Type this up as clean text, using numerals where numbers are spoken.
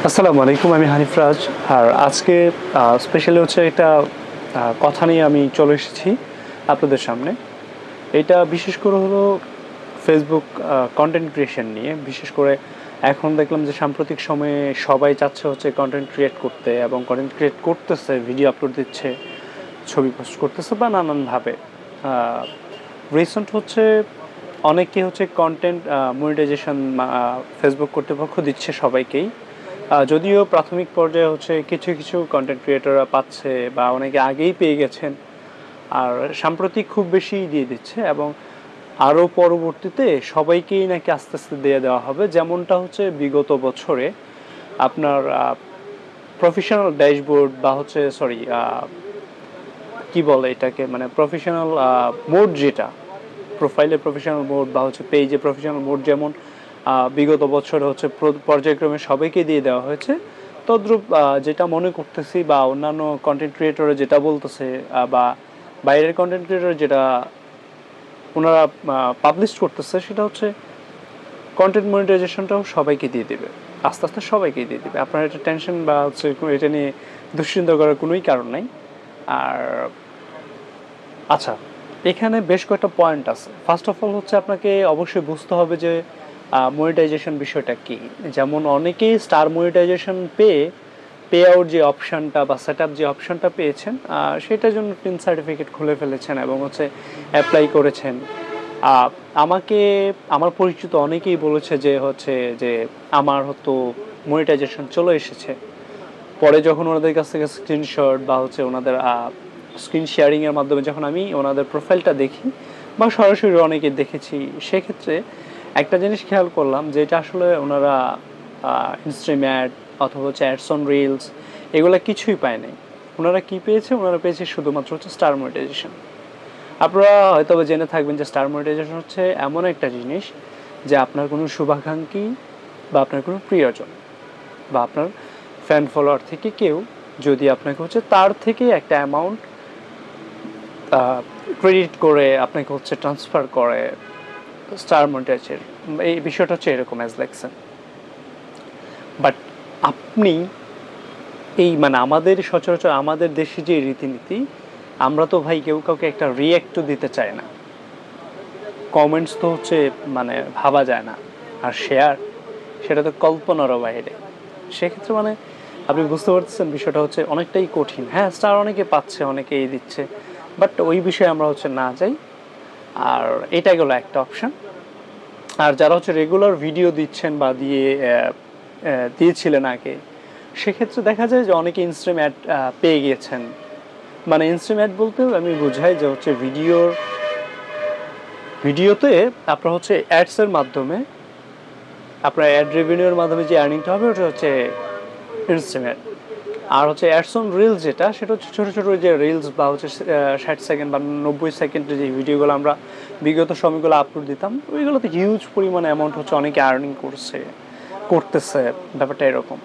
আসসালামু আলাইকুম, আমি হানিফ রাজ। আর আজকে স্পেশালি হচ্ছে একটা কথা নিয়ে আমি চলে এসেছি আপনাদের সামনে। এটা বিশেষ করে হলো ফেসবুক কন্টেন্ট ক্রিয়েশন নিয়ে। বিশেষ করে এখন দেখলাম যে সাম্প্রতিক সময়ে সবাই চাচ্ছে হচ্ছে কন্টেন্ট ক্রিয়েট করতে, এবং কন্টেন্ট ক্রিয়েট করতেছে, ভিডিও আপলোড দিচ্ছে, ছবি পোস্ট করতেছে বা নানানভাবে। রিসেন্ট হচ্ছে অনেকে হচ্ছে কন্টেন্ট মনিটাইজেশন ফেসবুক কর্তৃপক্ষ দিচ্ছে সবাইকেই। যদিও প্রাথমিক পর্যায়ে হচ্ছে কিছু কিছু কন্টেন্ট ক্রিয়েটররা পাচ্ছে বা অনেকে আগেই পেয়ে গেছেন, আর সাম্প্রতিক খুব বেশি দিয়ে দিচ্ছে, এবং আরও পরবর্তীতে সবাইকেই নাকি আস্তে আস্তে দিয়ে দেওয়া হবে। যেমনটা হচ্ছে বিগত বছরে আপনার প্রফেশনাল ড্যাশবোর্ড বা হচ্ছে কি বলে এটাকে, মানে প্রফেশনাল মোড, যেটা প্রোফাইলে প্রফেশনাল মোড বা হচ্ছে পেজে প্রফেশনাল মোড, যেমন বিগত বছরে হচ্ছে পর্যায়ক্রমে সবাইকে দিয়ে দেওয়া হয়েছে, তদ্রূপ যেটা মনে করতেছি বা অন্যান্য কন্টেন্ট ক্রিয়েটরে যেটা বলতেছে, বা বাইরের কন্টেন্ট ক্রিয়েটর যেটা ওনারা পাবলিশ করতেছে, সেটা হচ্ছে কন্টেন্ট মনিটাইজেশনটাও সবাইকে দিয়ে দেবে, আস্তে আস্তে সবাইকে দিয়ে দেবে। আপনার এটা টেনশন বা হচ্ছে এটা নিয়ে দুশ্চিন্তা করার কোনোই কারণ নাই। আর আচ্ছা, এখানে বেশ কয়েকটা পয়েন্ট আছে। ফার্স্ট অফ অল হচ্ছে আপনাকে অবশ্যই বুঝতে হবে যে মনিটাইজেশন বিষয়টা কী। যেমন অনেকেই স্টার মনিটাইজেশন পেয়ে পে আউট যে অপশানটা বা সেট আপ যে অপশানটা পেয়েছেন, সেটার জন্য টিন সার্টিফিকেট খুলে ফেলেছেন এবং হচ্ছে অ্যাপ্লাই করেছেন। আমাকে আমার পরিচিত অনেকেই বলেছে যে আমার হয়তো মনিটাইজেশন চলে এসেছে। পরে যখন ওনাদের কাছ থেকে স্ক্রিনশট বা হচ্ছে ওনাদের স্ক্রিন শেয়ারিংয়ের মাধ্যমে যখন আমি ওনাদের প্রোফাইলটা দেখি বা সরাসরি অনেকে দেখেছি, সেক্ষেত্রে একটা জিনিস খেয়াল করলাম যে এটা আসলে ওনারা ইনস্ট্রিম অ্যাড অথবা হচ্ছে অ্যাডস অন রিলস এগুলো কিছুই পায় নাই। ওনারা কী পেয়েছে? ওনারা পেয়েছে শুধুমাত্র হচ্ছে স্টার মনিটাইজেশন। আপনারা হয়তো জেনে থাকবেন যে স্টার মনিটাইজেশন হচ্ছে এমন একটা জিনিস যে আপনার কোনো শুভাকাঙ্ক্ষী বা আপনার কোনো প্রিয়জন বা আপনার ফ্যান ফলোয়ার থেকে কেউ যদি আপনাকে হচ্ছে তার থেকে একটা অ্যামাউন্ট ক্রেডিট করে আপনাকে হচ্ছে ট্রান্সফার করে স্টার মনিটাইজের, এই বিষয়টা হচ্ছে এরকম অ্যাজ লাইকসেন। বাট আপনি এই মানে আমাদের সচরাচর আমাদের দেশে যে রীতিনীতি, আমরা তো ভাই কেউ কাউকে একটা রিয়্যাক্টও দিতে চাই না, কমেন্টস তো হচ্ছে মানে ভাবা যায় না, আর শেয়ার সেটা তো কল্পনারও বাইরে। সেক্ষেত্রে মানে আপনি বুঝতে পারছেন বিষয়টা হচ্ছে অনেকটাই কঠিন। হ্যাঁ, স্টার অনেকে পাচ্ছে, অনেকেই দিচ্ছে, বাট ওই বিষয়ে আমরা হচ্ছে না যাই। আর এটা গেলো একটা অপশান। আর যারা হচ্ছে রেগুলার ভিডিও দিচ্ছেন বা দিয়েছিলেন আগে, সেক্ষেত্রে দেখা যায় যে অনেকে ইনস্ট্রিম অ্যাড পেয়ে গিয়েছেন। মানে ইনস্ট্রিম অ্যাড বলতে আমি বোঝাই যে হচ্ছে ভিডিওতে আপনার হচ্ছে অ্যাডসের মাধ্যমে আপনার অ্যাড রেভিনিউর মাধ্যমে যে আর্নিংটা হবে ওটা হচ্ছে ইনস্ট্রিম অ্যাড। আর হচ্ছে অ্যাডস অন রিলস যেটা, সেটা হচ্ছে ছোটো ছোটো যে রিলস বা হচ্ছে 60 সেকেন্ড বা 90 সেকেন্ডের যে ভিডিওগুলো আমরা বিগত সময়গুলো আপলোড দিতাম, ওইগুলোতে হিউজ পরিমাণ অ্যামাউন্ট হচ্ছে অনেকে আর্নিং করতেছে, ব্যাপারটা এরকম।